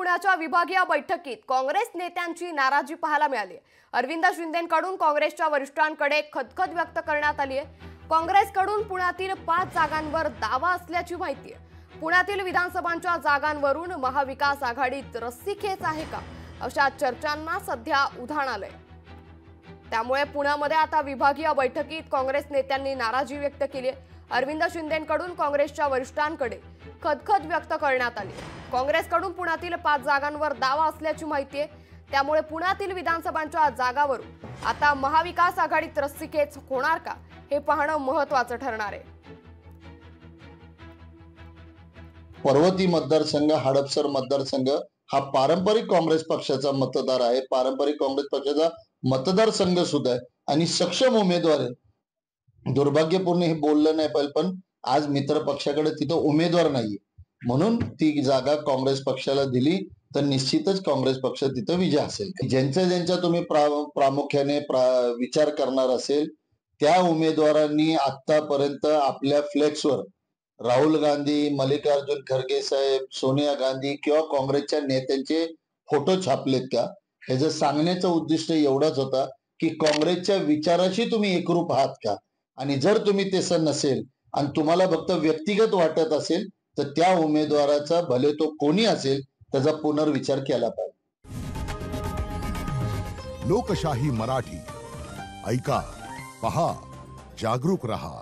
पुण्याच्या विभागीय बैठकीत काँग्रेस नेत्यांची नाराजी पाहायला मिळाली। अरविंद शिंदेंकडून काँग्रेसच्या वरिष्ठांकडे खदखद व्यक्त करण्यात आली आहे। काँग्रेसकडून पुण्यातील 5 जागांवर दावा असल्याची माहिती आहे। पुण्यातील विधानसभांच्या जागांवरून महाविकास आघाडीत रस्सीखेच आहे का अशा चर्चांना सध्या उधाण आलंय। त्यामुळे पुण्यामध्ये आता विभागीय बैठकीत काँग्रेस नेत्यांनी नाराजी व्यक्त केली आहे। अरविंद शिंदेंकडून काँग्रेसच्या वरिष्ठांकडे खदखद व्यक्त करण्यात आली। काँग्रेसकडून पुण्यातील 5 जागांवर दावा असल्याची माहिती आहे। त्यामुळे पुण्यातील विधानसभांच्या जागांवरून आता महाविकास आघाडीत रस्सीखेच होणार का हे पाहणं महत्त्वाचं ठरणार आहे। पर्वती मतदारसंघ, हडपसर मतदारसंघ हा पारंपरिक काँग्रेस पक्षाचा मतदार आहे। पारंपरिक काँग्रेस पक्षाचा मतदारसंघ सुद्धा आहे आणि सक्षम उमेदवार आहे। दुर्भाग्यपूर्ण हे बोललं नाही पाहिजे, पण आज मित्र पक्षाकडे तिथं उमेदवार नाहीये, म्हणून ती जागा काँग्रेस पक्षाला दिली तर निश्चितच काँग्रेस पक्ष तिथं विजय असेल। ज्यांचा तुम्ही प्रामुख्याने विचार करणार असेल त्या उमेदवारांनी आतापर्यंत आपल्या फ्लेक्सवर राहुल गांधी, मल्लिकार्जुन खरगे साहेब, सोनिया गांधी किंवा काँग्रेसच्या नेत्यांचे फोटो छापलेत का? ह्याचं सांगण्याचं उद्दिष्ट एवढाच होता की काँग्रेसच्या विचाराशी तुम्ही एकरूप आहात का? आणि जर तुम्ही तसं नसेल आणि तुम्हाला फक्त व्यक्तिगत वाटत असेल तर त्या उमेदवाराचा, भले तो कोणी असेल, त्याचा पुनर्विचार केला पाहिजे। लोकशाही मराठी ऐका, पहा, जागरूक रहा।